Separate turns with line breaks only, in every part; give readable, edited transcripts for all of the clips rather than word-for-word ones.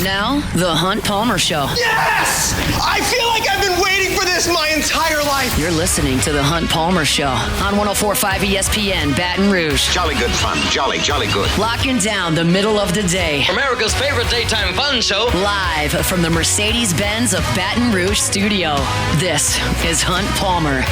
Now, the Hunt Palmer Show.
Yes! I feel like I've been waiting for this my entire life.
You're listening to the Hunt Palmer Show on 104.5 ESPN Baton Rouge.
Jolly good fun. Jolly good.
Locking down the middle of the day.
America's favorite daytime fun show.
Live from the Mercedes-Benz of Baton Rouge studio. This is Hunt Palmer.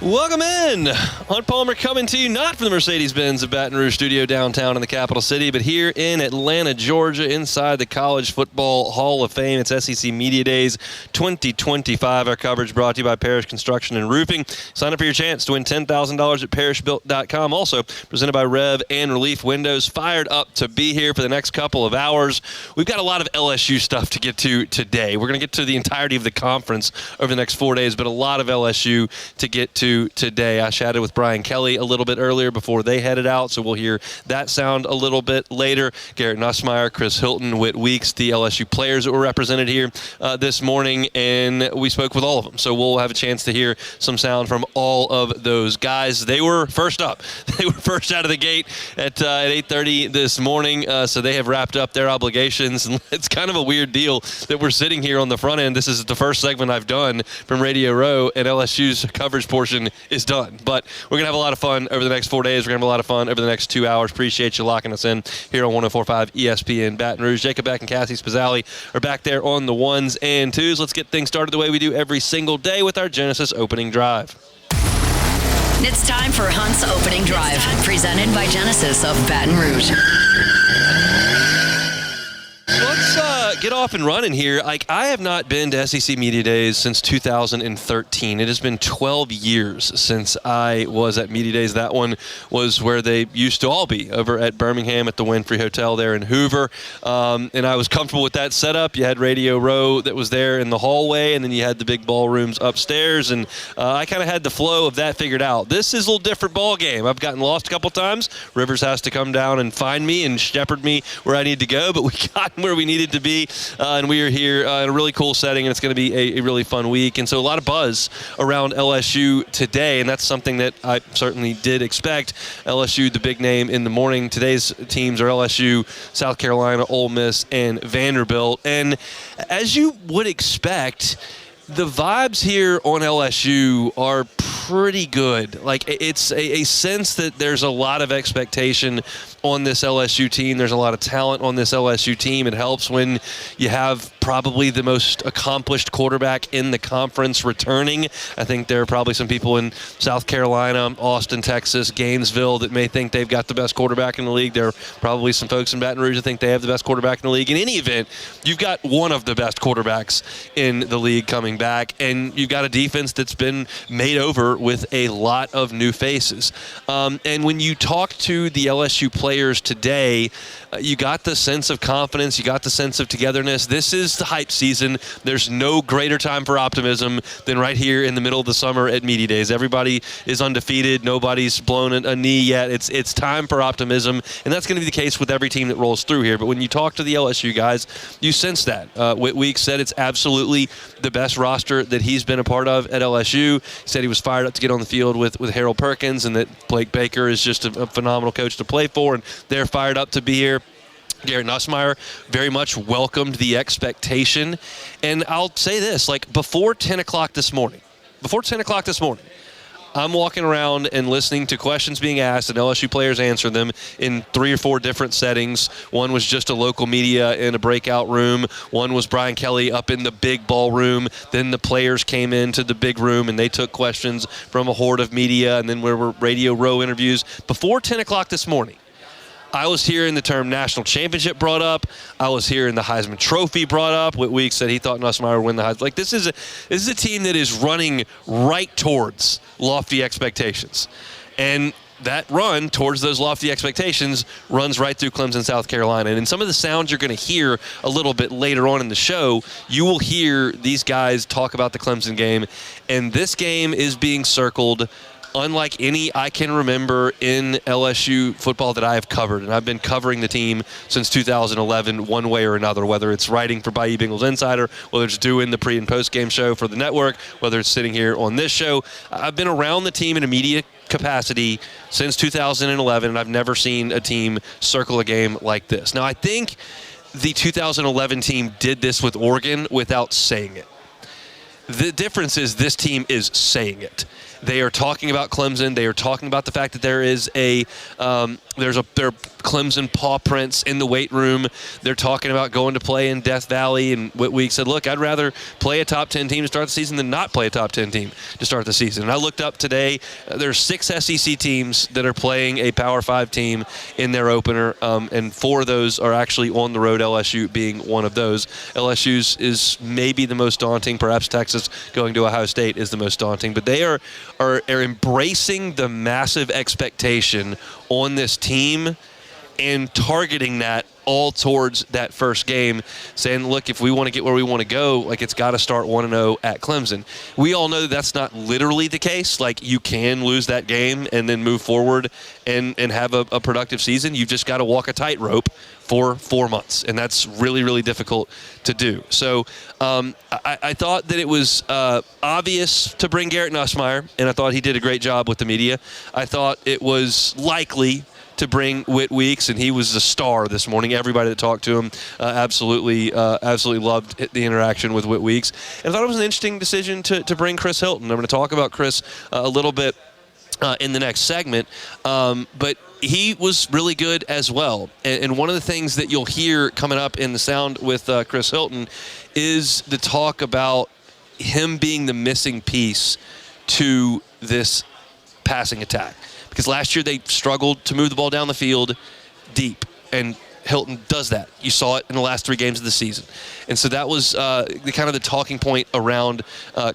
Welcome in. Hunt Palmer coming to you not from the Mercedes-Benz of Baton Rouge studio downtown in the capital city, but here in Atlanta, Georgia, inside the College Football Hall of Fame. It's SEC Media Days 2025. Our coverage brought to you by Parish Construction and Roofing. Sign up for your chance to win $10,000 at parishbuilt.com. Also presented by Rev and Relief Windows. Fired up to be here for the next couple of hours. We've got a lot of LSU stuff to get to today. We're going to get to the entirety of the conference over the next 4 days, but a lot of LSU to get to today. I chatted with Brian Kelly a little bit earlier before they headed out, so we'll hear that sound a little bit later. Garrett Nussmeier, Chris Hilton, Whit Weeks, the LSU players that were represented here this morning, and we spoke with all of them. So we'll have a chance to hear some sound from all of those guys. They were first up. They were first out of the gate at 8:30 this morning, so they have wrapped up their obligations. And it's kind of a weird deal that we're sitting here on the front end. This is the first segment I've done from Radio Row, and LSU's coverage portion is done. But we're going to have a lot of fun over the next 4 days. We're going to have a lot of fun over the next 2 hours. Appreciate you locking us in here on 104.5 ESPN Baton Rouge. Jacob Beck and Cassie Spazzali are back there on the ones and twos. Let's get things started the way we do every single day with our Genesis opening drive.
It's time for Hunt's opening drive, presented by Genesis of Baton Rouge.
Let's get off and running here. I have not been to SEC Media Days since 2013. It has been 12 years since I was at Media Days. That one was where they used to all be, over at Birmingham at the Winfrey Hotel there in Hoover. And I was comfortable with that setup. You had Radio Row that was there in the hallway, and then you had the big ballrooms upstairs. And I kind of had the flow of that figured out. This is a little different ball game. I've gotten lost a couple times. Rivers has to come down and find me and shepherd me where I need to go, but we got where we needed to be, and we are here in a really cool setting, and it's going to be a really fun week. And so a lot of buzz around LSU today, and that's something that I certainly did expect. LSU, the big name in the morning. Today's teams are LSU, South Carolina, Ole Miss, and Vanderbilt. And as you would expect, the vibes here on LSU are pretty good. Like, it's a sense that there's a lot of expectation on this LSU team. There's a lot of talent on this LSU team. It helps when you have probably the most accomplished quarterback in the conference returning. I think there are probably some people in South Carolina, Austin, Texas, Gainesville that may think they've got the best quarterback in the league. There are probably some folks in Baton Rouge that think they have the best quarterback in the league. In any event, you've got one of the best quarterbacks in the league coming back, and you've got a defense that's been made over with a lot of new faces. And when you talk to the LSU players today, you got the sense of confidence. You got the sense of togetherness. This is the hype season. There's no greater time for optimism than right here in the middle of the summer at Media Days. Everybody is undefeated. Nobody's blown a knee yet. It's time for optimism, and that's going to be the case with every team that rolls through here. But when you talk to the LSU guys, you sense that. Whit Weeks said it's absolutely the best roster that he's been a part of at LSU. He said he was fired up to get on the field with Harold Perkins, and that Blake Baker is just a phenomenal coach to play for, and they're fired up to be here. Garrett Nussmeier very much welcomed the expectation. And I'll say this, like, before 10 o'clock this morning, I'm walking around and listening to questions being asked, and LSU players answer them in 3 or 4 different settings. One was just a local media in a breakout room. One was Brian Kelly up in the big ballroom. Then the players came into the big room, and they took questions from a horde of media, and then there were Radio Row interviews. Before 10 o'clock this morning, I was hearing the term national championship brought up. I was hearing the Heisman Trophy brought up. Whit Weeks said he thought Nussmeier would win the Heisman. Like, this is a team that is running right towards lofty expectations. And that run towards those lofty expectations runs right through Clemson, South Carolina. And in some of the sounds you're going to hear a little bit later on in the show, you will hear these guys talk about the Clemson game. And this game is being circled unlike any I can remember in LSU football that I have covered. And I've been covering the team since 2011 one way or another, whether it's writing for Bayou Bengals Insider, whether it's doing the pre- and post-game show for the network, whether it's sitting here on this show. I've been around the team in a media capacity since 2011, and I've never seen a team circle a game like this. Now, I think the 2011 team did this with Oregon without saying it. The difference is this team is saying it. They are talking about Clemson. They are talking about the fact that there is there are Clemson paw prints in the weight room. They're talking about going to play in Death Valley. And Whitweek said, look, I'd rather play a top 10 team to start the season than not play a top 10 team to start the season. And I looked up today. There's 6 SEC teams that are playing a Power 5 team in their opener, and 4 of those are actually on the road, LSU being one of those. LSU's is maybe the most daunting. Perhaps Texas going to Ohio State is the most daunting. But they are embracing the massive expectation on this team and targeting that all towards that first game, saying, look, if we want to get where we want to go, like, it's got to start 1-0 at Clemson. We all know that's not literally the case. Like, you can lose that game and then move forward and have a productive season. You've just got to walk a tightrope for 4 months, and that's really, really difficult to do. So I thought that it was obvious to bring Garrett Nussmeier, and I thought he did a great job with the media. I thought it was likely to bring Whit Weeks, and he was the star this morning. Everybody that talked to him absolutely loved the interaction with Whit Weeks. And I thought it was an interesting decision to bring Chris Hilton. I'm going to talk about Chris a little bit in the next segment, but he was really good as well. And one of the things that you'll hear coming up in the sound with Chris Hilton is the talk about him being the missing piece to this passing attack. Because last year they struggled to move the ball down the field deep, and Hilton does that. You saw it in the last 3 games of the season. And so that was the talking point around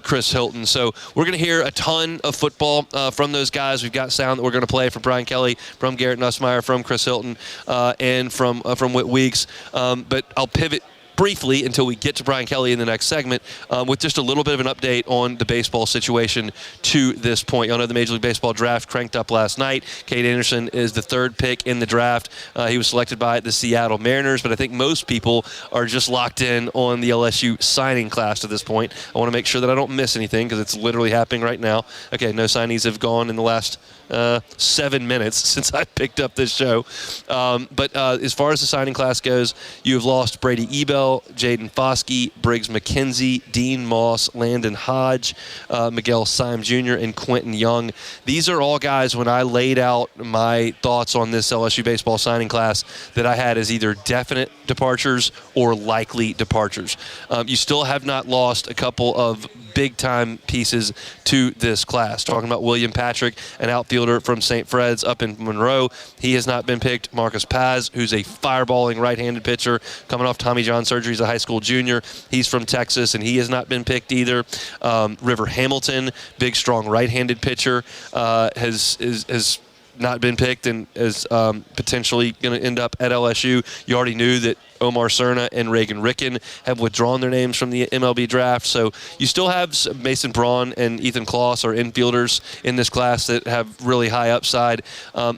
Chris Hilton. So we're going to hear a ton of football from those guys. We've got sound that we're going to play from Brian Kelly, from Garrett Nussmeier, from Chris Hilton, and from Whit Weeks. But I'll pivot briefly until we get to Brian Kelly in the next segment with just a little bit of an update on the baseball situation to this point. Y'all know the Major League Baseball draft cranked up last night. Cade Anderson is the 3rd pick in the draft. He was selected by the Seattle Mariners, but I think most people are just locked in on the LSU signing class at this point. I want to make sure that I don't miss anything because it's literally happening right now. Okay, no signees have gone in the last 7 minutes since I picked up this show. But as far as the signing class goes, you have lost Brady Ebel, Jaden Foskey, Briggs McKenzie, Dean Moss, Landon Hodge, Miguel Syme Jr., and Quentin Young. These are all guys, when I laid out my thoughts on this LSU baseball signing class, that I had as either definite departures or likely departures. You still have not lost a couple of big-time pieces to this class. Talking about William Patrick, an outfielder from St. Fred's up in Monroe. He has not been picked. Marcus Paz, who's a fireballing right-handed pitcher, coming off Tommy John surgery. He's a high school junior. He's from Texas, and he has not been picked either. River Hamilton, big, strong right-handed pitcher, has not been picked and is potentially going to end up at LSU. You already knew that Omar Cerna and Reagan Ricken have withdrawn their names from the MLB draft. So you still have Mason Braun and Ethan Kloss are infielders in this class that have really high upside.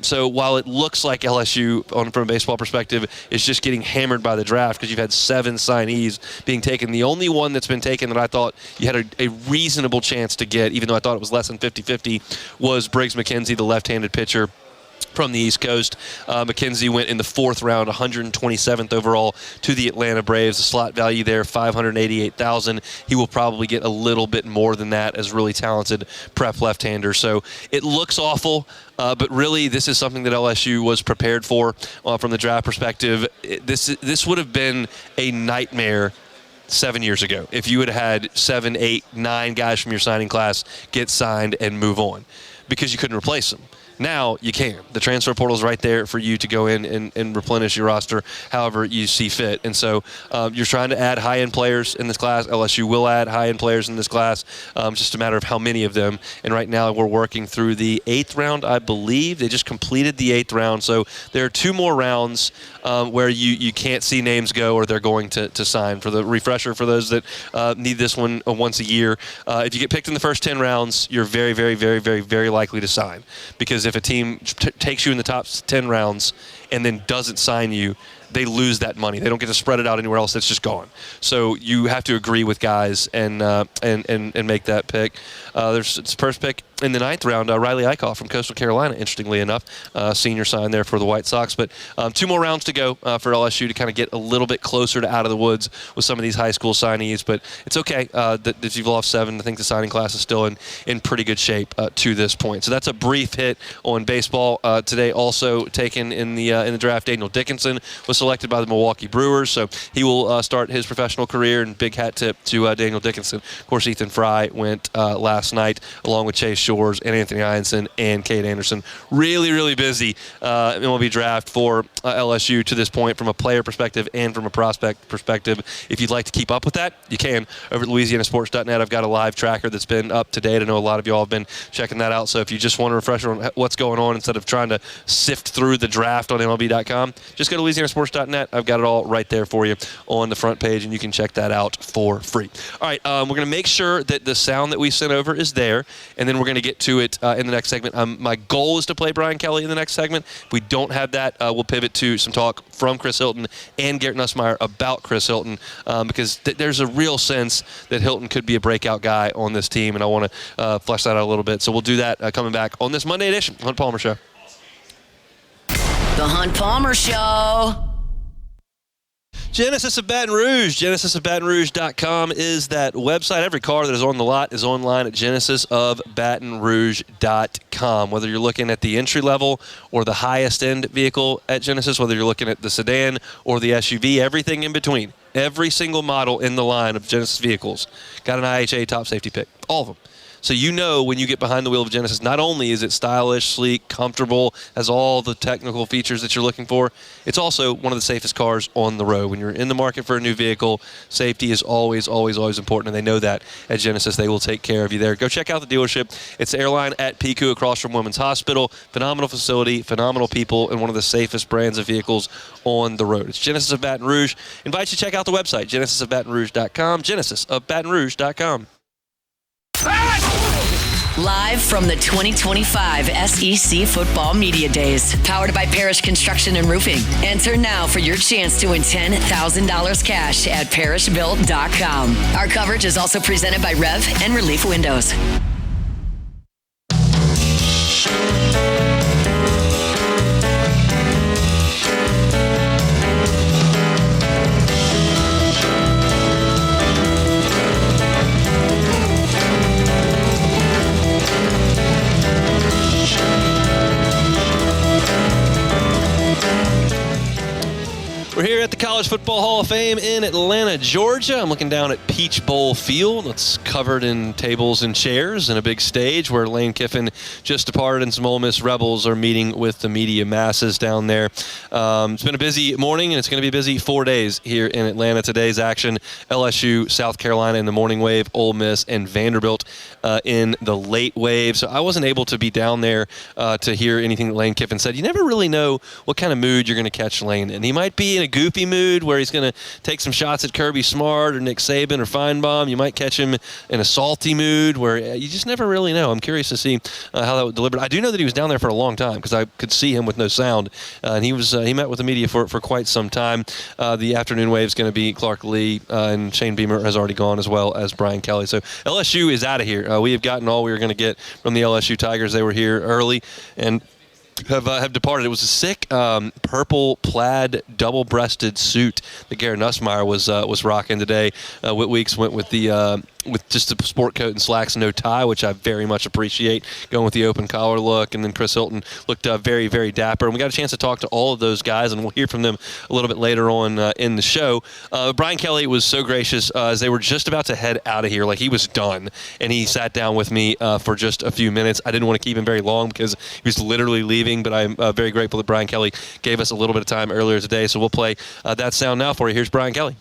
So while it looks like LSU, from a baseball perspective, is just getting hammered by the draft because you've had 7 signees being taken, the only one that's been taken that I thought you had a reasonable chance to get, even though I thought it was less than 50-50, was Briggs McKenzie, the left-handed pitcher from the East Coast. McKenzie went in the 4th round, 127th overall to the Atlanta Braves. The slot value there, $588,000. He will probably get a little bit more than that as really talented prep left-hander. So it looks awful, but really this is something that LSU was prepared for from the draft perspective. This would have been a nightmare 7 years ago if you had had 7, 8, 9 guys from your signing class get signed and move on because you couldn't replace them. Now you can. The transfer portal is right there for you to go in and replenish your roster however you see fit. And so you're trying to add high-end players in this class. LSU will add high-end players in this class. Just a matter of how many of them. And right now we're working through the 8th round, I believe. They just completed the 8th round. So there are 2 more rounds where you can't see names go or they're going to sign. For the refresher, for those that need this one once a year, if you get picked in the first 10 rounds, you're very, very, very, very, very likely to sign. Because if a team takes you in the top 10 rounds and then doesn't sign you, they lose that money. They don't get to spread it out anywhere else. It's just gone. So you have to agree with guys and make that pick. There's its first pick in the 9th round, Riley Eichhoff from Coastal Carolina, interestingly enough, senior sign there for the White Sox. But 2 more rounds to go for LSU to kind of get a little bit closer to out of the woods with some of these high school signees. But it's okay that you've lost 7. I think the signing class is still in pretty good shape to this point. So that's a brief hit on baseball. Today also taken in the draft, Daniel Dickinson was selected by the Milwaukee Brewers. So he will start his professional career, and big hat tip to Daniel Dickinson. Of course, Ethan Fry went last night along with Chase Shores and Anthony Ianson and Cade Anderson. Really, really busy MLB draft for LSU to this point from a player perspective and from a prospect perspective. If you'd like to keep up with that, you can over at LouisianaSports.net. I've got a live tracker that's been up to date. I know a lot of y'all have been checking that out. So if you just want a refresher on what's going on instead of trying to sift through the draft on MLB.com, just go to LouisianaSports.net. I've got it all right there for you on the front page, and you can check that out for free. All right, we're going to make sure that the sound that we sent over is there, and then we're going to get to it in the next segment. My goal is to play Brian Kelly in the next segment. If we don't have that, we'll pivot to some talk from Chris Hilton and Garrett Nussmeier about Chris Hilton, because there's a real sense that Hilton could be a breakout guy on this team, and I want to flesh that out a little bit. So we'll do that coming back on this Monday edition of the Hunt Palmer Show.
The Hunt Palmer Show.
Genesis of Baton Rouge. GenesisofBatonRouge.com is that website. Every car that is on the lot is online at GenesisofBatonRouge.com. Whether you're looking at the entry level or the highest end vehicle at Genesis, whether you're looking at the sedan or the SUV, everything in between. Every single model in the line of Genesis vehicles got an IHA top safety pick. All of them. So you know when you get behind the wheel of Genesis, not only is it stylish, sleek, comfortable, has all the technical features that you're looking for, it's also one of the safest cars on the road. When you're in the market for a new vehicle, safety is always, always, always important, and they know that at Genesis. They will take care of you there. Go check out the dealership. It's the Airline at Pico across from Women's Hospital. Phenomenal facility, phenomenal people, and one of the safest brands of vehicles on the road. It's Genesis of Baton Rouge. Invite you to check out the website, GenesisofBatonRouge.com, GenesisofBatonRouge.com.
Live from the 2025 SEC Football Media Days, powered by Parish Construction and Roofing. Enter now for your chance to win $10,000 cash at parishbuilt.com. Our coverage is also presented by Rev and Relief Windows.
We're here at the College Football Hall of Fame in Atlanta, Georgia. I'm looking down at Peach Bowl Field. It's covered in tables and chairs and a big stage where Lane Kiffin just departed and some Ole Miss Rebels are meeting with the media masses down there. It's been a busy morning, and it's going to be busy 4 days here in Atlanta. Today's action, LSU, South Carolina in the morning wave, Ole Miss, and Vanderbilt in the late wave. So I wasn't able to be down there to hear anything that Lane Kiffin said. You never really know what kind of mood you're going to catch Lane in. He might be in a goofy mood where he's going to take some shots at Kirby Smart or Nick Saban or Feinbaum. You might catch him in a salty mood where you just never really know. I'm curious to see how that would deliver. I do know that he was down there for a long time because I could see him with no sound. And he met with the media for quite some time. The afternoon wave is going to be Clark Lee, and Shane Beamer has already gone, as well as Brian Kelly. So LSU is out of here. We have gotten all we were going to get from the LSU Tigers. They were here early, and have departed. It was a sick purple plaid double-breasted suit that Garrett Nussmeier was rocking today. Whit Weeks went with with just a sport coat and slacks, no tie, which I very much appreciate, going with the open collar look. And then Chris Hilton looked very, very dapper. And we got a chance to talk to all of those guys, and we'll hear from them a little bit later on in the show. Brian Kelly was so gracious as they were just about to head out of here. Like, he was done, and he sat down with me for just a few minutes. I didn't want to keep him very long because he was literally leaving, but I'm very grateful that Brian Kelly gave us a little bit of time earlier today. So we'll play that sound now for you. Here's Brian Kelly.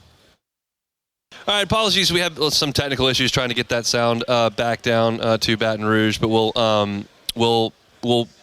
All right, apologies. We have some technical issues trying to get that sound back down to Baton Rouge, but we'll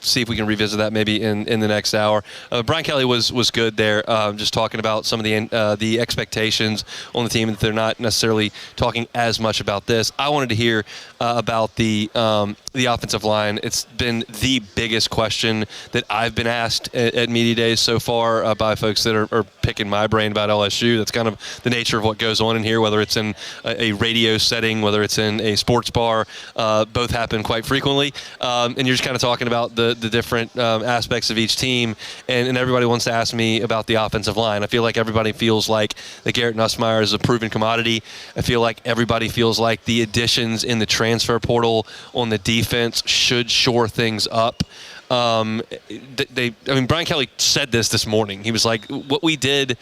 see if we can revisit that maybe in the next hour. Brian Kelly was good there, just talking about some of the expectations on the team, and they're not necessarily talking as much about this. I wanted to hear about the offensive line. It's been the biggest question that I've been asked at media days so far by folks that are picking my brain about LSU. That's kind of the nature of what goes on in here, whether it's in a radio setting, whether it's in a sports bar. Both happen quite frequently, and you're just kind of talking about the different aspects of each team, and everybody wants to ask me about the offensive line. I feel like everybody feels like the Garrett Nussmeier is a proven commodity. I feel like everybody feels like the additions in the transfer portal on the defense should shore things up. Brian Kelly said this morning. He was like, what we did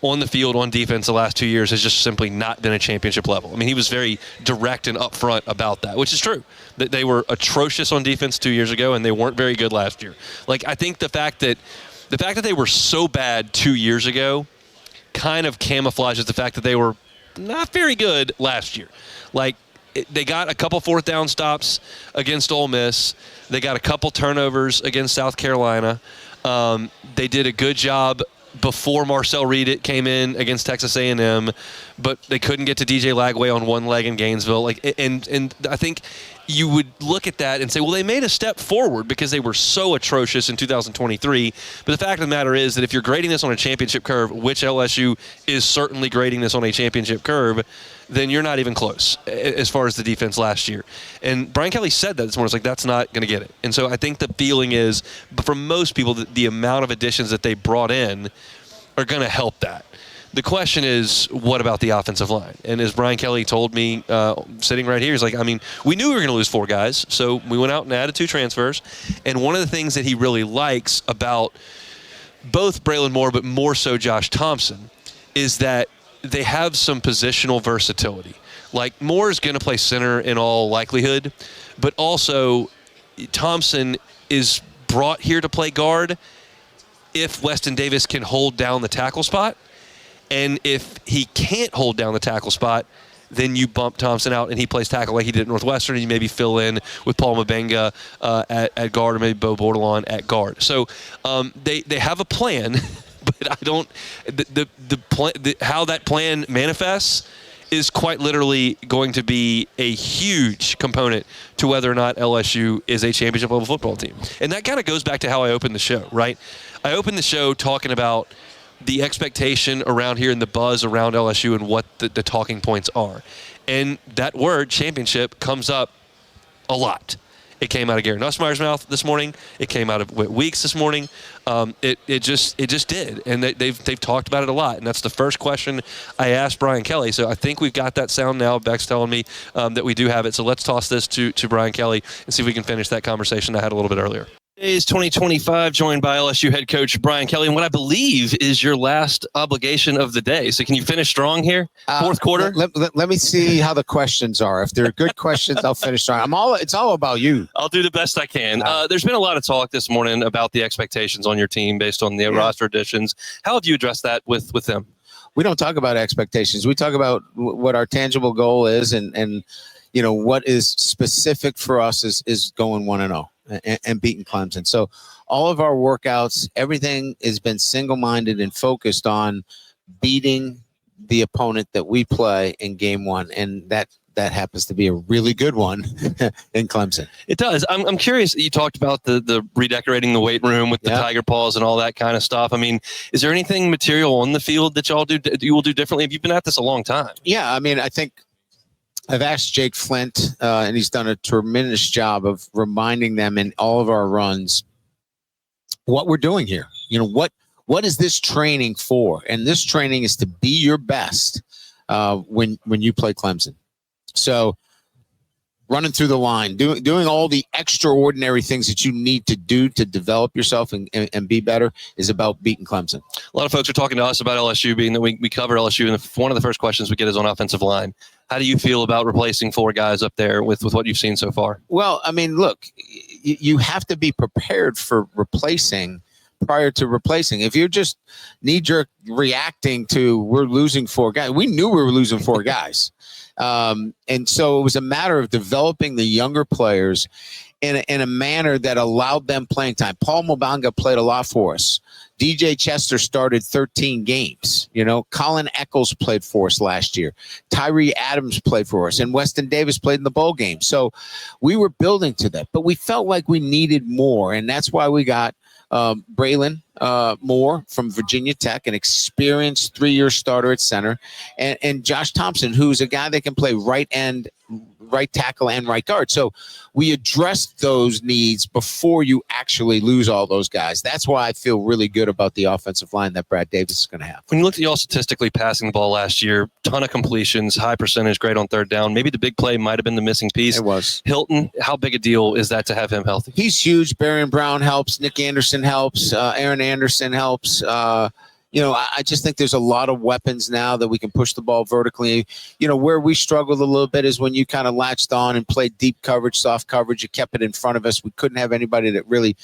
on the field on defense the last 2 years has just simply not been a championship level. I mean, he was very direct and upfront about that, which is true. They were atrocious on defense 2 years ago, and they weren't very good last year. Like, I think the fact that they were so bad 2 years ago kind of camouflages the fact that they were not very good last year. Like, they got a couple fourth down stops against Ole Miss. They got a couple turnovers against South Carolina. They did a good job before Marcel Reed came in against Texas A&M, but they couldn't get to DJ Lagway on one leg in Gainesville. And I think you would look at that and say, well, they made a step forward because they were so atrocious in 2023. But the fact of the matter is that if you're grading this on a championship curve, which LSU is certainly grading this on a championship curve, then you're not even close as far as the defense last year. And Brian Kelly said that this morning. It's like, that's not going to get it. And so I think the feeling is, for most people, the amount of additions that they brought in are going to help that. The question is, what about the offensive line? And as Brian Kelly told me sitting right here, he's like, I mean, we knew we were going to lose 4 guys, so we went out and added 2 transfers. And one of the things that he really likes about both Braylon Moore, but more so Josh Thompson, is that they have some positional versatility. Like, Moore is going to play center in all likelihood, but also Thompson is brought here to play guard if Weston Davis can hold down the tackle spot. And if he can't hold down the tackle spot, then you bump Thompson out and he plays tackle like he did at Northwestern, and you maybe fill in with Paul Mabenga at guard, or maybe Bo Bordelon at guard. So they have a plan, but I don't how that plan manifests is quite literally going to be a huge component to whether or not LSU is a championship level football team. And that kind of goes back to how I opened the show, right? I opened the show talking about the expectation around here and the buzz around LSU and what the talking points are. And that word, championship, comes up a lot. It came out of Garrett Nussmeier's mouth this morning. It came out of Whit Weeks this morning. It just did. And they've talked about it a lot. And that's the first question I asked Brian Kelly. So I think we've got that sound now. Beck's telling me that we do have it. So let's toss this to Brian Kelly and see if we can finish that conversation I had a little bit earlier. Today is 2025, joined by LSU head coach Brian Kelly, and what I believe is your last obligation of the day. So can you finish strong here? Fourth quarter?
Let me see how the questions are. If they're good questions, I'll finish strong. It's all about you.
I'll do the best I can. There's been a lot of talk this morning about the expectations on your team based on the roster additions. How have you addressed that with them?
We don't talk about expectations. We talk about what our tangible goal is, and you know what is specific for us is going 1-0. And beating Clemson. So all of our workouts, everything has been single-minded and focused on beating the opponent that we play in game 1. And that happens to be a really good one in Clemson. It
does. I'm curious. You talked about the redecorating the weight room with the tiger paws and all that kind of stuff. I mean, is there anything material on the field that you will do differently? You've been at this a long time.
Yeah. I mean, I think I've asked Jake Flint, and he's done a tremendous job of reminding them in all of our runs what we're doing here. What is this training for? And this training is to be your best when you play Clemson. So running through the line, doing all the extraordinary things that you need to do to develop yourself and be better is about beating Clemson.
A lot of folks are talking to us about LSU, being that we cover LSU, and one of the first questions we get is on offensive line. How do you feel about replacing 4 guys up there with what you've seen so far?
Well, I mean, look, you have to be prepared for replacing prior to replacing. If you're just knee-jerk reacting to we're losing 4 guys, we knew we were losing 4 guys. And so it was a matter of developing the younger players in a manner that allowed them playing time. Paul Mobanga played a lot for us. DJ Chester started 13 games. Colin Eccles played for us last year. Tyree Adams played for us, and Weston Davis played in the bowl game. So we were building to that, but we felt like we needed more, and that's why we got Braylon Moore from Virginia Tech, an experienced 3-year starter at center, and Josh Thompson, who's a guy that can play right end, right tackle, and right guard. So we addressed those needs before you actually lose all those guys. That's why I feel really good about the offensive line that Brad Davis is going to have.
When you look at y'all statistically passing the ball last year, ton of completions, high percentage, great on third down. Maybe the big play might have been the missing piece.
It was.
Hilton, how big a deal is that to have him healthy?
He's huge. Barron Brown helps. Nick Anderson helps. Aaron Anderson helps. I just think there's a lot of weapons now that we can push the ball vertically. Where we struggled a little bit is when you kind of latched on and played deep coverage, soft coverage. You kept it in front of us. We couldn't have anybody that really,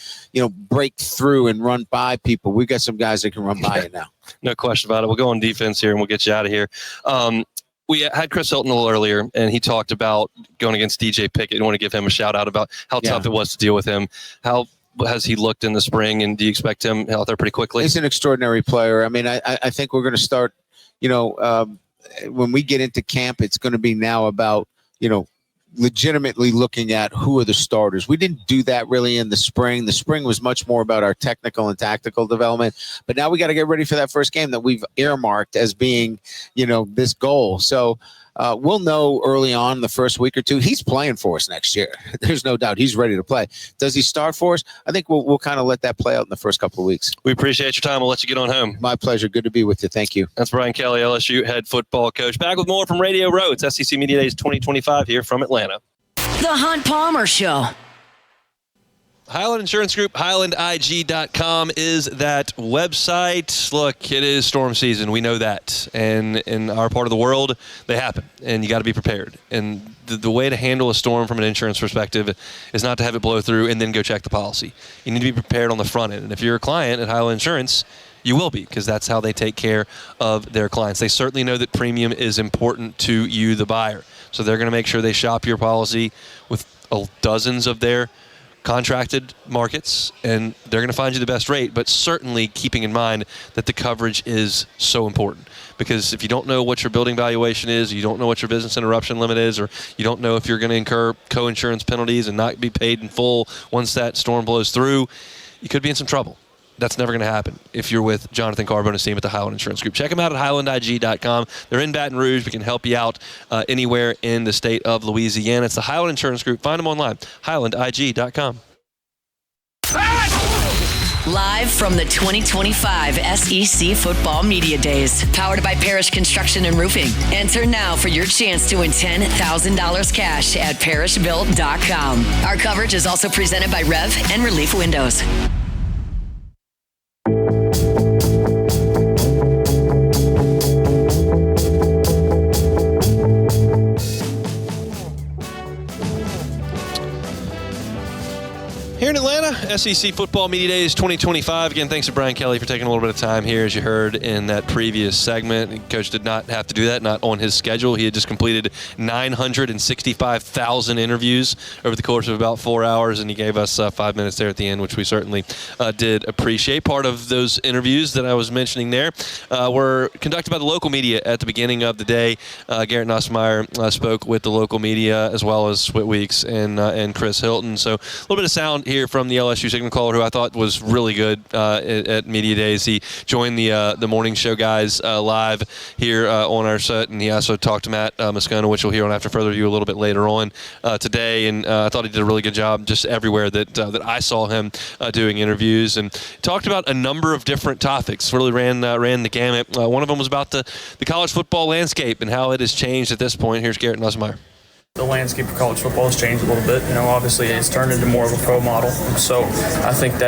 break through and run by people. We got some guys that can run by it now.
No question about it. We'll go on defense here and we'll get you out of here. We had Chris Hilton a little earlier, and he talked about going against DJ Pickett. I want to give him a shout out about how tough it was to deal with him. How has he looked in the spring, and do you expect him out there pretty quickly?
He's an extraordinary player. I mean, I think we're going to start, when we get into camp, it's going to be now about, legitimately looking at who are the starters. We didn't do that really in the spring. The spring was much more about our technical and tactical development. But now we got to get ready for that first game that we've earmarked as being, this goal. So we'll know early on the first week or two. He's playing for us next year. There's no doubt he's ready to play. Does he start for us? I think we'll kind of let that play out in the first couple of weeks.
We appreciate your time. We'll let you get on home.
My pleasure. Good to be with you. Thank you.
That's Brian Kelly, LSU head football coach. Back with more from Radio Row. It's SEC Media Days 2025 here from Atlanta.
The Hunt Palmer Show.
Highland Insurance Group, HighlandIG.com is that website. Look, it is storm season. We know that. And in our part of the world, they happen. And you got to be prepared. And the way to handle a storm from an insurance perspective is not to have it blow through and then go check the policy. You need to be prepared on the front end. And if you're a client at Highland Insurance, you will be, because that's how they take care of their clients. They certainly know that premium is important to you, the buyer. So they're going to make sure they shop your policy with dozens of their contracted markets, and they're going to find you the best rate, but certainly keeping in mind that the coverage is so important. Because if you don't know what your building valuation is, you don't know what your business interruption limit is, or you don't know if you're going to incur co-insurance penalties and not be paid in full once that storm blows through, you could be in some trouble. That's never going to happen if you're with Jonathan Carbo and his team at the Highland Insurance Group. Check them out at HighlandIG.com. They're in Baton Rouge. We can help you out anywhere in the state of Louisiana. It's the Highland Insurance Group. Find them online, HighlandIG.com.
Live from the 2025 SEC Football Media Days, powered by Parish Construction and Roofing. Enter now for your chance to win $10,000 cash at parishbuilt.com. Our coverage is also presented by Rev and Relief Windows.
Here in Atlanta, SEC Football Media Days 2025. Again, thanks to Brian Kelly for taking a little bit of time here, as you heard in that previous segment. Coach did not have to do that, not on his schedule. He had just completed 965,000 interviews over the course of about 4 hours, and he gave us 5 minutes there at the end, which we certainly did appreciate. Part of those interviews that I was mentioning there were conducted by the local media at the beginning of the day. Garrett Nussmeier spoke with the local media, as well as Whit Weeks and Chris Hilton. So a little bit of sound here from the LSU signal caller, who I thought was really good at Media Days. He joined the morning show guys live here on our set, and he also talked to Matt Moscona, which we'll hear on After Further Review a little bit later on today. And I thought he did a really good job just everywhere that I saw him doing interviews, and talked about a number of different topics. Really ran the gamut. One of them was about the college football landscape and how it has changed at this point. Here's Garrett Nussmeier.
The landscape of college football has changed a little bit. Obviously it's turned into more of a pro model. So I think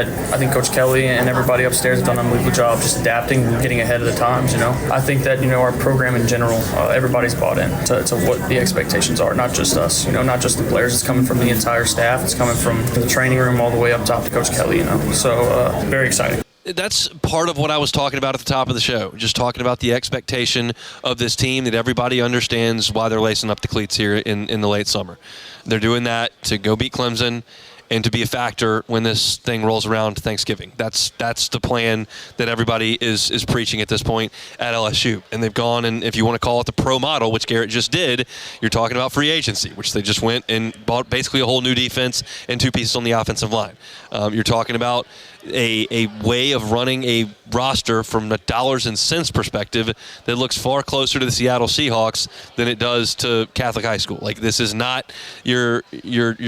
Coach Kelly and everybody upstairs have done an unbelievable job just adapting and getting ahead of the times. I think that our program in general, everybody's bought in to what the expectations are, not just us. Not just the players. It's coming from the entire staff. It's coming from the training room all the way up top to Coach Kelly. So very exciting.
That's part of what I was talking about at the top of the show, just talking about the expectation of this team, that everybody understands why they're lacing up the cleats here in the late summer. They're doing that to go beat Clemson and to be a factor when this thing rolls around Thanksgiving. That's the plan that everybody is preaching at this point at LSU. And they've gone, and if you want to call it the pro model, which Garrett just did, you're talking about free agency, which they just went and bought basically a whole new defense and 2 pieces on the offensive line. You're talking about a way of running a roster from a dollars and cents perspective that looks far closer to the Seattle Seahawks than it does to Catholic high school. Like, this is not your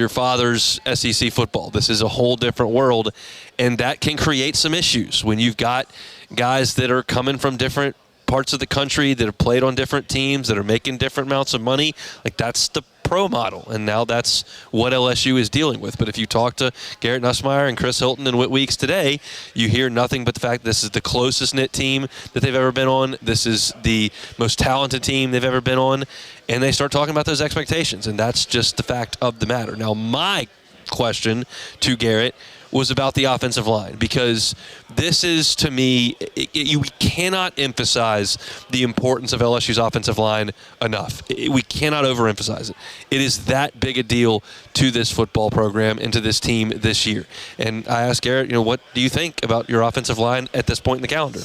father's SEC football. This is a whole different world, and that can create some issues when you've got guys that are coming from different parts of the country, that have played on different teams, that are making different amounts of money. Like, that's the pro model, and now that's what LSU is dealing with. But if you talk to Garrett Nussmeier and Chris Hilton and Whit Weeks today, you hear nothing but the fact this is the closest knit team that they've ever been on. This is the most talented team they've ever been on, and they start talking about those expectations, and that's just the fact of the matter. Now, my question to Garrett was about the offensive line, because this is, to me, we cannot emphasize the importance of LSU's offensive line enough. We cannot overemphasize it. It is that big a deal to this football program and to this team this year. And I asked Garrett, what do you think about your offensive line at this point in the calendar?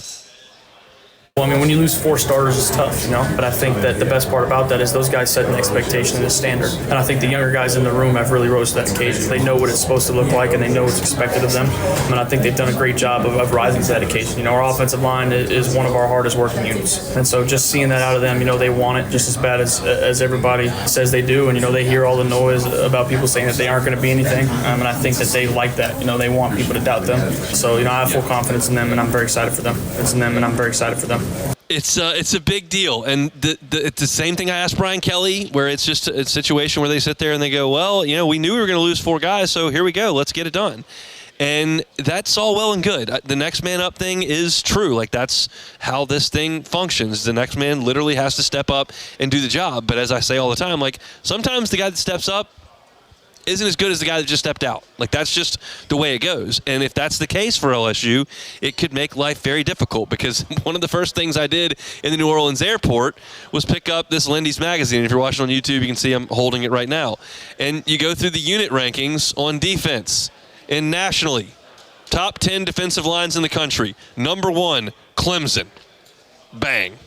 Well, when you lose 4 starters, it's tough, But I think that the best part about that is those guys set an expectation and a standard. And I think the younger guys in the room have really rose to that occasion. They know what it's supposed to look like, and they know what's expected of them. And I think they've done a great job of rising to that occasion. Our offensive line is one of our hardest working units. And so just seeing that out of them, they want it just as bad as everybody says they do. And, they hear all the noise about people saying that they aren't going to be anything. And I think that they like that. They want people to doubt them. So, I have full confidence in them, and I'm very excited for them. It's in them, and I'm very excited for them.
It's a big deal, and it's the same thing I asked Brian Kelly, where it's just a situation where they sit there and they go, well, we knew we were going to lose 4 guys, so here we go, let's get it done. And that's all well and good. The next man up thing is true. Like, that's how this thing functions. The next man literally has to step up and do the job. But as I say all the time, like, sometimes the guy that steps up isn't as good as the guy that just stepped out. Like, that's just the way it goes. And if that's the case for LSU, it could make life very difficult, because one of the first things I did in the New Orleans airport was pick up this Lindy's magazine. If you're watching on YouTube, you can see I'm holding it right now. And you go through the unit rankings on defense and nationally. Top 10 defensive lines in the country. Number 1, Clemson. Bang.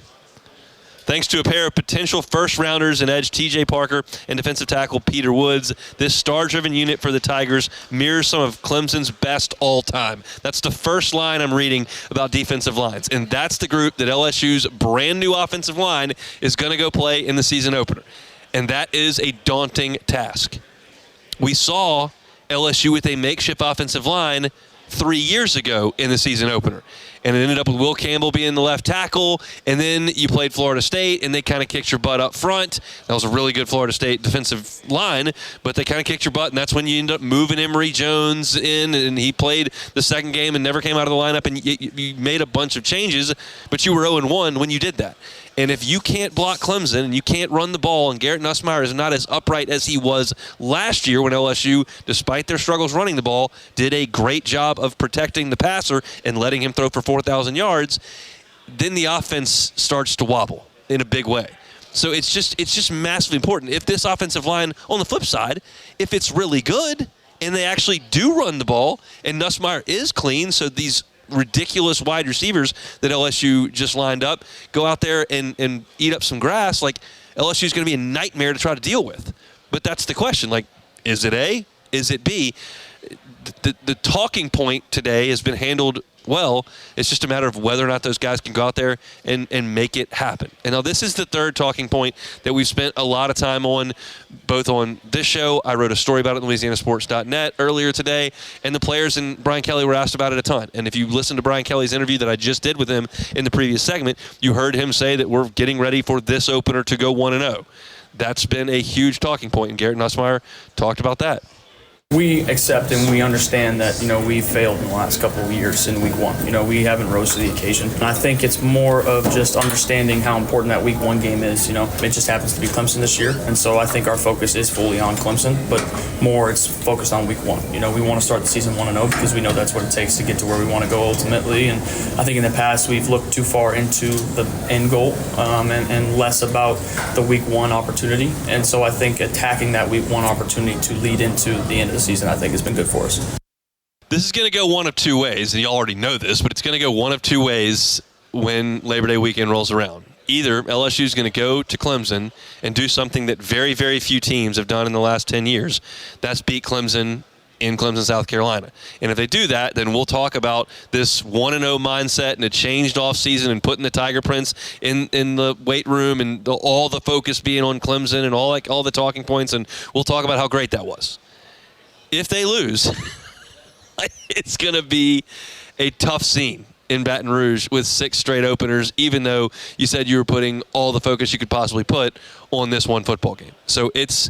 Thanks to a pair of potential first-rounders in edge T.J. Parker and defensive tackle Peter Woods, this star-driven unit for the Tigers mirrors some of Clemson's best all-time. That's the first line I'm reading about defensive lines, and that's the group that LSU's brand-new offensive line is going to go play in the season opener. And that is a daunting task. We saw LSU with a makeshift offensive line 3 years ago in the season opener. And it ended up with Will Campbell being the left tackle, and then you played Florida State, and they kind of kicked your butt up front. That was a really good Florida State defensive line, but they kind of kicked your butt, and that's when you end up moving Emory Jones in, and he played the second game and never came out of the lineup, and you made a bunch of changes, but you were 0-1 when you did that. And if you can't block Clemson and you can't run the ball, and Garrett Nussmeier is not as upright as he was last year when LSU, despite their struggles running the ball, did a great job of protecting the passer and letting him throw for 4,000 yards, then the offense starts to wobble in a big way. So it's just massively important. If this offensive line, on the flip side, if it's really good and they actually do run the ball and Nussmeier is clean, so these ridiculous wide receivers that LSU just lined up go out there and eat up some grass, like, LSU is going to be a nightmare to try to deal with. But that's the question. Like, is it A? Is it B? the talking point today has been handled well. It's just a matter of whether or not those guys can go out there and make it happen. And now this is the third talking point that we've spent a lot of time on, both on this show. I wrote a story about it on LouisianaSports.net earlier today, and the players and Brian Kelly were asked about it a ton. And if you listen to Brian Kelly's interview that I just did with him in the previous segment, you heard him say that we're getting ready for this opener to go 1-0. That's been a huge talking point, and Garrett Nussmeier talked about that.
We accept and we understand that, we failed in the last couple of years in week one. We haven't rose to the occasion. And I think it's more of just understanding how important that week one game is. It just happens to be Clemson this year. And so I think our focus is fully on Clemson, but more it's focused on week one. We want to start the season 1-0 because we know that's what it takes to get to where we want to go ultimately. And I think in the past we've looked too far into the end goal and less about the week one opportunity. And so I think attacking that week one opportunity to lead into the end of the season, I think, has been good for us.
This is going to go one of two ways, and you already know this, but it's going to go one of two ways when Labor Day weekend rolls around. Either LSU is going to go to Clemson and do something that very, very few teams have done in the last 10 years. That's beat Clemson in Clemson, South Carolina. And if they do that, then we'll talk about this 1-0 mindset and a changed offseason and putting the Tiger Prince in the weight room and all the focus being on Clemson and all the talking points, and we'll talk about how great that was. If they lose, it's going to be a tough scene in Baton Rouge with 6 straight openers, even though you said you were putting all the focus you could possibly put on this one football game. So it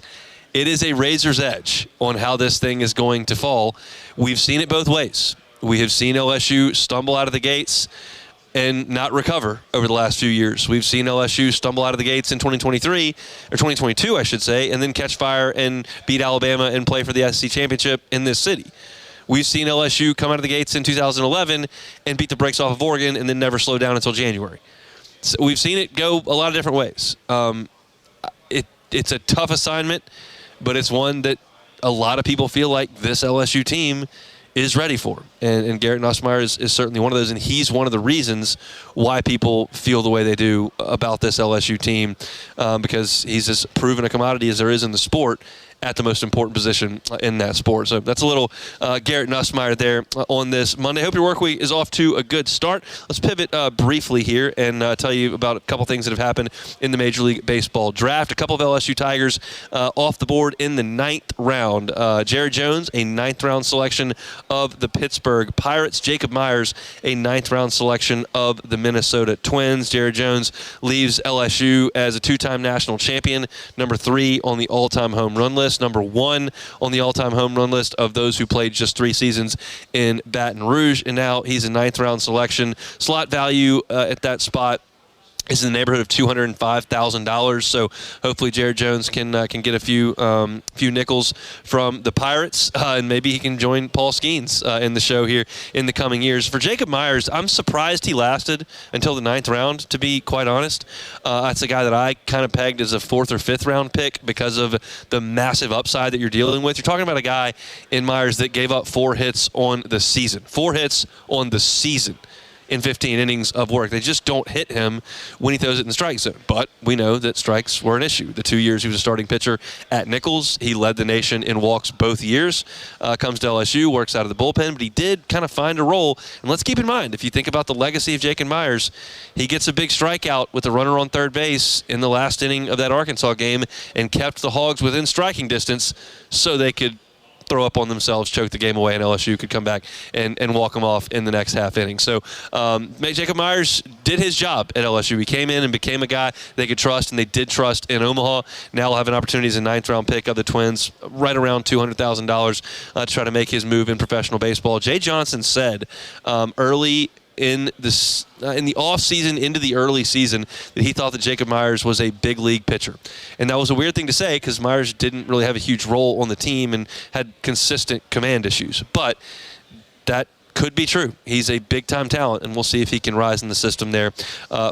is a razor's edge on how this thing is going to fall. We've seen it both ways. We have seen LSU stumble out of the gates and not recover over the last few years. We've seen LSU stumble out of the gates in 2023, or 2022, I should say, and then catch fire and beat Alabama and play for the SEC championship in this city. We've seen LSU come out of the gates in 2011 and beat the brakes off of Oregon and then never slow down until January. So we've seen it go a lot of different ways. It's a tough assignment, but it's one that a lot of people feel like this LSU team is ready for. And Garrett Nussmeier is certainly one of those, and he's one of the reasons why people feel the way they do about this LSU team, because he's as proven a commodity as there is in the sport at the most important position in that sport. So that's a little Garrett Nussmeier there on this Monday. Hope your work week is off to a good start. Let's pivot briefly here and tell you about a couple things that have happened in the Major League Baseball draft. A couple of LSU Tigers off the board in the 9th round. Jared Jones, a 9th round selection of the Pittsburgh Pirates. Jacob Myers, a 9th round selection of the Minnesota Twins. Jared Jones leaves LSU as a 2-time national champion, number 3 on the all-time home run list, number 1 on the all-time home run list of those who played just 3 seasons in Baton Rouge, and now he's a 9th round selection. Slot value at that spot is in the neighborhood of $205,000. So hopefully Jared Jones can get a few nickels from the Pirates, and maybe he can join Paul Skeens in the show here in the coming years. For Jacob Myers, I'm surprised he lasted until the 9th round, to be quite honest. That's a guy that I kind of pegged as a 4th or 5th round pick because of the massive upside that you're dealing with. You're talking about a guy in Myers that gave up 4 hits on the season. 4 hits on the season in 15 innings of work. They just don't hit him when he throws it in the strike zone. But we know that strikes were an issue. The 2 years he was a starting pitcher at Nichols, he led the nation in walks both years. Comes to LSU, works out of the bullpen, but he did kind of find a role. And let's keep in mind, if you think about the legacy of Jacob Myers, he gets a big strikeout with a runner on third base in the last inning of that Arkansas game and kept the Hogs within striking distance so they could throw up on themselves, choke the game away, and LSU could come back and walk them off in the next half inning. So Jacob Myers did his job at LSU. He came in and became a guy they could trust, and they did trust in Omaha. Now he'll have an opportunity as a 9th round pick of the Twins, right around $200,000 to try to make his move in professional baseball. Jay Johnson said early in the off season into the early season that he thought that Jacob Myers was a big league pitcher, and that was a weird thing to say because Myers didn't really have a huge role on the team and had consistent command issues. But that could be true. He's a big-time talent, and we'll see if he can rise in the system there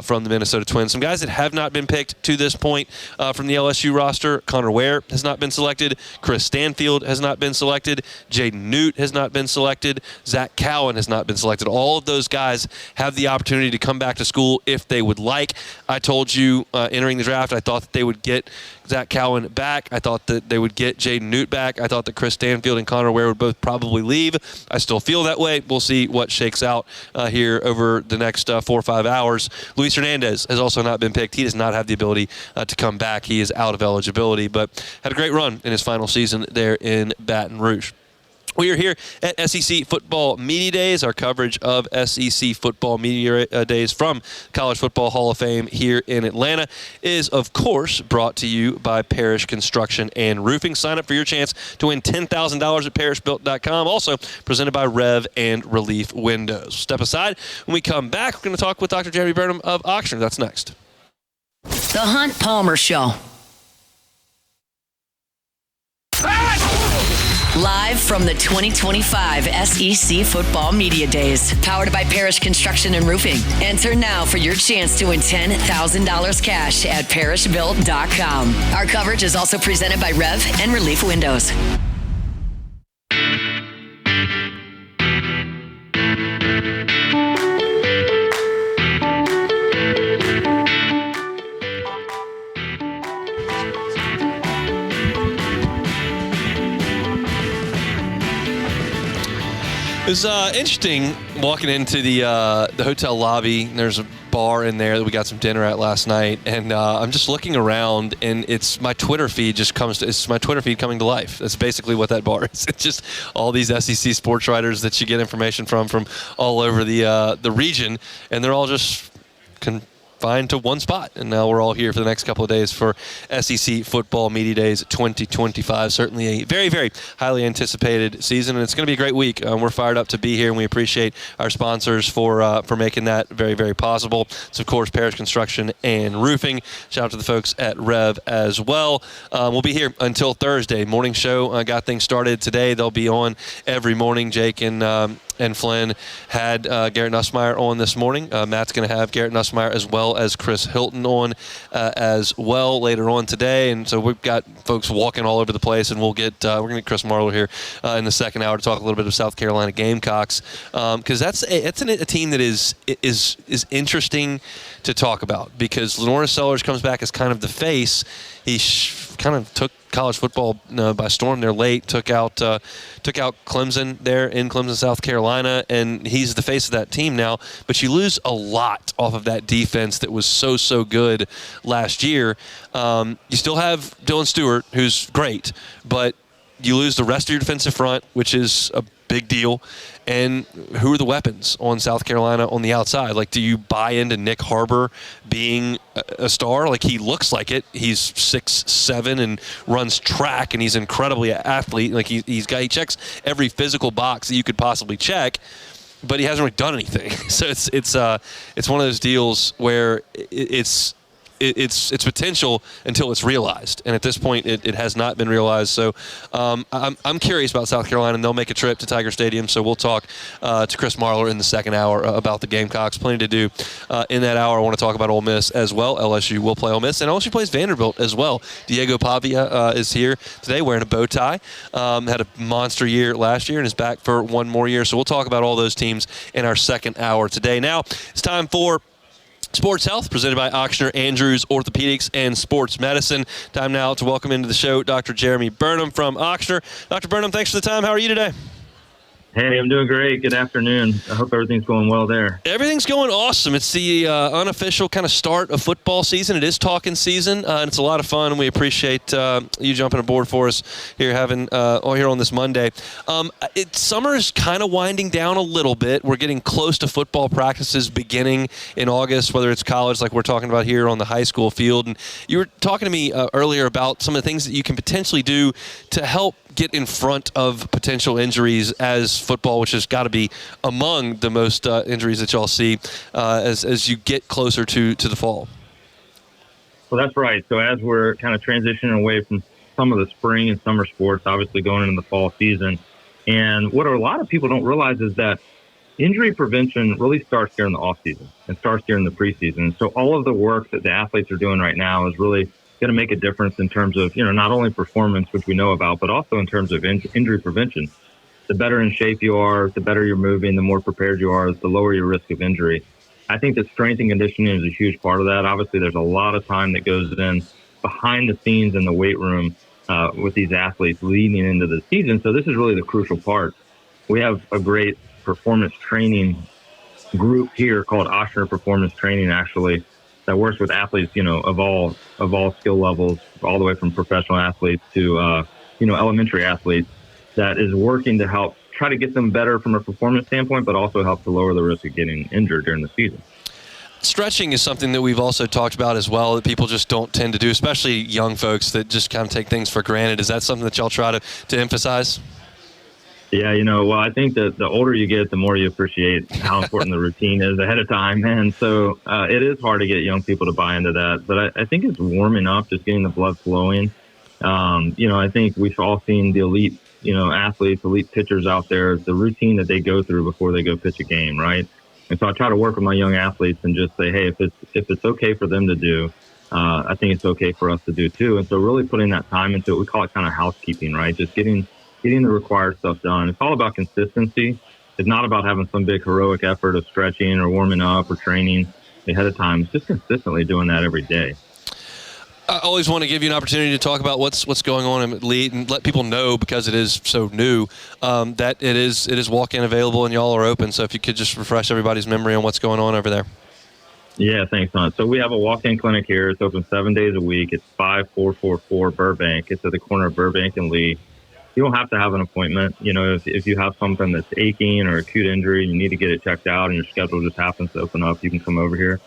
from the Minnesota Twins. Some guys that have not been picked to this point from the LSU roster: Connor Ware has not been selected. Chris Stanfield has not been selected. Jaden Newt has not been selected. Zach Cowan has not been selected. All of those guys have the opportunity to come back to school if they would like. I told you entering the draft, I thought that they would get Zach Cowan back. I thought that they would get Jaden Newt back. I thought that Chris Stanfield and Connor Ware would both probably leave. I still feel that way. We'll see what shakes out here over the next 4 or 5 hours. Luis Hernandez has also not been picked. He does not have the ability to come back. He is out of eligibility, but had a great run in his final season there in Baton Rouge. We are here at SEC Football Media Days. Our coverage of SEC Football Media Days from College Football Hall of Fame here in Atlanta is, of course, brought to you by Parish Construction and Roofing. Sign up for your chance to win $10,000 at parishbuilt.com. Also presented by Rev and Relief Windows. Step aside. When we come back, we're going to talk with Dr. Jeremy Burnham of Oxnard. That's next.
The Hunt Palmer Show. Live from the 2025 SEC Football Media Days, powered by Parish Construction and Roofing. Enter now for your chance to win $10,000 cash at parishbuilt.com. Our coverage is also presented by Rev and Relief Windows.
It was interesting walking into the hotel lobby. There's a bar in there that we got some dinner at last night, and I'm just looking around, and it's my Twitter feed it's my Twitter feed coming to life. That's basically what that bar is. It's just all these SEC sports writers that you get information from all over the region, and they're all just confined to one spot. And now we're all here for the next couple of days for SEC Football Media Days 2025. Certainly a very, very highly anticipated season, and it's going to be a great week. We're fired up to be here, and we appreciate our sponsors for making that very, very possible. It's, of course, Parish Construction and Roofing. Shout out to the folks at Rev as well. We'll be here until Thursday. Morning show got things started today. They'll be on every morning. Jake and Flynn had Garrett Nussmeier on this morning. Matt's going to have Garrett Nussmeier as well as Chris Hilton on as well later on today. And so we've got folks walking all over the place, and we're going to get Chris Marlowe here in the second hour to talk a little bit of South Carolina Gamecocks, because that's a team that is interesting to talk about, because Lenora Sellers comes back as kind of the face. He kind of took college football by storm there late, took out Clemson there in Clemson, South Carolina, and he's the face of that team now. But you lose a lot off of that defense that was so good last year. You still have Dylan Stewart, who's great, but you lose the rest of your defensive front, which is a big deal. And who are the weapons on South Carolina on the outside? Like, do you buy into Nick Harbor being a star? Like, he looks like it. He's 6'7" and runs track, and he's an incredibly athlete. Like, he checks every physical box that you could possibly check, but he hasn't really done anything. So it's one of those deals where it's potential until it's realized, and at this point it has not been realized. So I'm curious about South Carolina, and they'll make a trip to Tiger Stadium, so we'll talk to Chris Marlowe in the second hour about the Gamecocks. Plenty to do in that hour. I want to talk about Ole Miss as well. LSU will play Ole Miss, and LSU plays Vanderbilt as well. Diego Pavia is here today wearing a bow tie. Had a monster year last year and is back for one more year, so we'll talk about all those teams in our second hour today. Now it's time for Sports Health, presented by Oxnard Andrews Orthopedics and Sports Medicine. Time now to welcome into the show Dr. Jeremy Burnham from Oxnard. Dr. Burnham, thanks for the time. How are you today?
Hey, I'm doing great. Good afternoon. I hope everything's going well there.
Everything's going awesome. It's the unofficial kind of start of football season. It is talking season, and it's a lot of fun, and we appreciate you jumping aboard for us here here on this Monday. Summer's kind of winding down a little bit. We're getting close to football practices beginning in August, whether it's college like we're talking about here on the high school field. And you were talking to me earlier about some of the things that you can potentially do to help get in front of potential injuries as football, which has got to be among the most injuries that y'all see as you get closer to the fall.
Well, that's right. So as we're kind of transitioning away from some of the spring and summer sports, obviously going into the fall season, and what a lot of people don't realize is that injury prevention really starts during the offseason and starts during the preseason. So all of the work that the athletes are doing right now is really going to make a difference in terms of, not only performance, which we know about, but also in terms of injury prevention. The better in shape you are, the better you're moving, the more prepared you are, the lower your risk of injury. I think that strength and conditioning is a huge part of that. Obviously, there's a lot of time that goes in behind the scenes in the weight room with these athletes leading into the season. So this is really the crucial part. We have a great performance training group here called Oshner Performance Training, actually, that works with athletes, of all skill levels, all the way from professional athletes to, elementary athletes, that is working to help try to get them better from a performance standpoint, but also help to lower the risk of getting injured during the season.
Stretching is something that we've also talked about as well that people just don't tend to do, especially young folks that just kind of take things for granted. Is that something that y'all try to emphasize?
Yeah, I think that the older you get, the more you appreciate how important the routine is ahead of time. And so it is hard to get young people to buy into that. But I think it's warming up, just getting the blood flowing. I think we've all seen the elite, athletes, elite pitchers out there, the routine that they go through before they go pitch a game, right? And so I try to work with my young athletes and just say, hey, if it's okay for them to do, I think it's okay for us to do too. And so really putting that time into it, we call it kind of housekeeping, right? Just getting the required stuff done. It's all about consistency. It's not about having some big heroic effort of stretching or warming up or training ahead of time. It's just consistently doing that every day.
I always want to give you an opportunity to talk about what's going on in Elite and let people know, because it is so new, that it is walk-in available and y'all are open. So if you could just refresh everybody's memory on what's going on over there.
Yeah, thanks, Hunt. So we have a walk-in clinic here. It's open 7 days a week. It's 5444 Burbank. It's at the corner of Burbank and Lee. You don't have to have an appointment. If you have something that's aching or acute injury, you need to get it checked out and your schedule just happens to open up, you can come over here.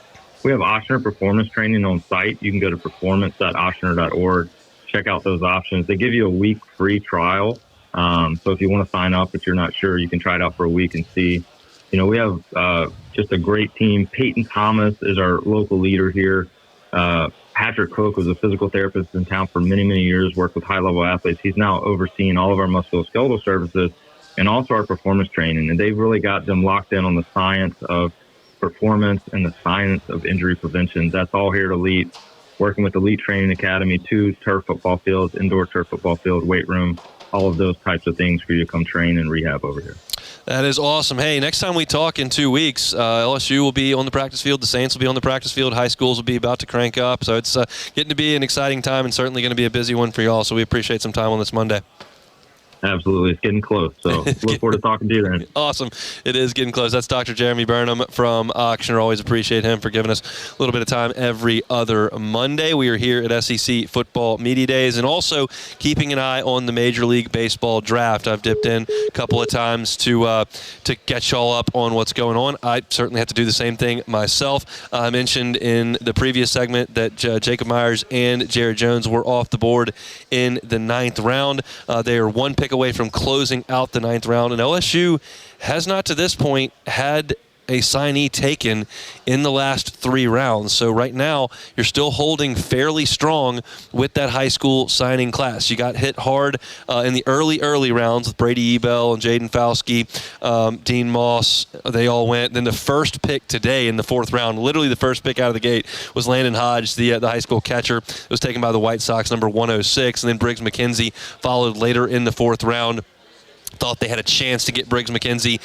We have Oshner Performance Training on site. You can go to performance.oshner.org, check out those options. They give you a week free trial. So if you want to sign up, if you're not sure, you can try it out for a week and see. We have just a great team. Peyton Thomas is our local leader here. Patrick Cook was a physical therapist in town for many, many years, worked with high-level athletes. He's now overseeing all of our musculoskeletal services and also our performance training. And they've really got them locked in on the science of performance and the science of injury prevention. That's all here at Elite, working with Elite Training Academy, 2 turf football fields, indoor turf football field, weight room, all of those types of things for you to come train and rehab over here.
That is awesome. Hey, next time we talk in 2 weeks, LSU will be on the practice field. The Saints will be on the practice field. High schools will be about to crank up. So it's getting to be an exciting time and certainly going to be a busy one for y'all. So we appreciate some time on this Monday.
Absolutely. It's getting close. So look forward to talking to you then.
Awesome. It is getting close. That's Dr. Jeremy Burnham from Oshner. Always appreciate him for giving us a little bit of time every other Monday. We are here at SEC Football Media Days and also keeping an eye on the Major League Baseball draft. I've dipped in a couple of times to catch y'all up on what's going on. I certainly have to do the same thing myself. I mentioned in the previous segment that Jacob Myers and Jared Jones were off the board in the 9th round. They are one pick away from closing out the 9th round, and LSU has not to this point had a signee taken in the last 3 rounds. So right now you're still holding fairly strong with that high school signing class. You got hit hard in the early rounds with Brady Ebel and Jaden Fauske, Dean Moss. They all went. Then the first pick today in the 4th round, literally the first pick out of the gate, was Landon Hodge, the high school catcher. It was taken by the White Sox, number 106. And then Briggs McKenzie followed later in the 4th round. Thought they had a chance to get Briggs McKenzie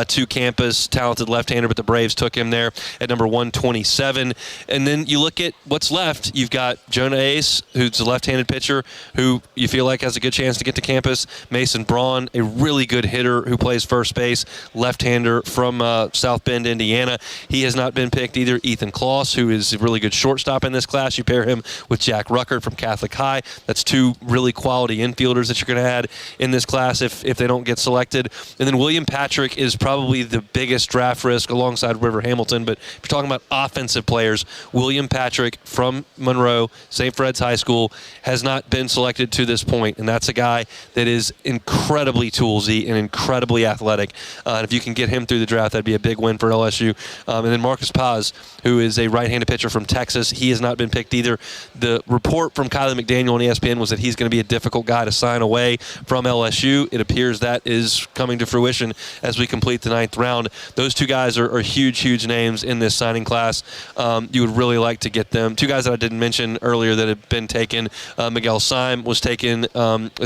to campus, talented left-hander, but the Braves took him there at number 127. And then you look at what's left. You've got Jonah Ace, who's a left-handed pitcher, who you feel like has a good chance to get to campus. Mason Braun, a really good hitter who plays first base, left-hander from South Bend, Indiana. He has not been picked either. Ethan Kloss, who is a really good shortstop in this class. You pair him with Jack Ruckert from Catholic High. That's 2 really quality infielders that you're going to add in this class if they don't get selected. And then William Patrick is probably the biggest draft risk alongside River Hamilton. But if you're talking about offensive players, William Patrick from Monroe, St. Fred's High School, has not been selected to this point. And that's a guy that is incredibly toolsy and incredibly athletic. And if you can get him through the draft, that'd be a big win for LSU. And then Marcus Paz, who is a right-handed pitcher from Texas, he has not been picked either. The report from Kylie McDaniel on ESPN was that he's going to be a difficult guy to sign away from LSU. It appears that that is coming to fruition as we complete the 9th round. Those two guys are huge names in this signing class. You would really like to get them. Two guys that I didn't mention earlier that have been taken. Miguel Syme was taken with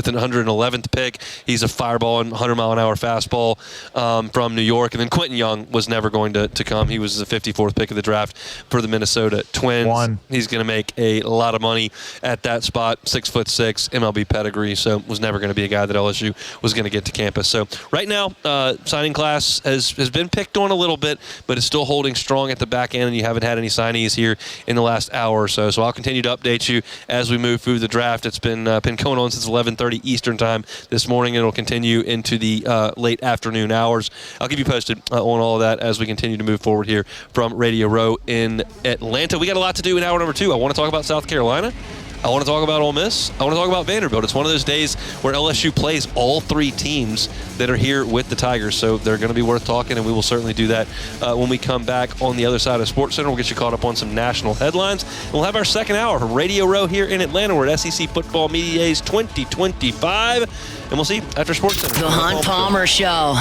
an 111th pick. He's a fireball and 100-mile-an-hour fastball from New York. And then Quentin Young was never going to come. He was the 54th pick of the draft for the Minnesota Twins. He's going to make a lot of money at that spot. 6'6", MLB pedigree, so was never going to be a guy that LSU was going to get to campus. So right now, signing class has been picked on a little bit, but it's still holding strong at the back end, and you haven't had any signees here in the last hour or so. So I'll continue to update you as we move through the draft. It's been going on since 11:30 Eastern time this morning, and it'll continue into the late afternoon hours. I'll keep you posted on all of that as we continue to move forward here from Radio Row in Atlanta. We got a lot to do in hour number 2. I want to talk about South Carolina. I want to talk about Ole Miss. I want to talk about Vanderbilt. It's one of those days where LSU plays all 3 teams that are here with the Tigers, so they're going to be worth talking, and we will certainly do that when we come back on the other side of SportsCenter. We'll get you caught up on some national headlines. And we'll have our second hour for Radio Row here in Atlanta. We're at SEC Football Media Days 2025, and we'll see you after SportsCenter.
The Hunt Palmer Show.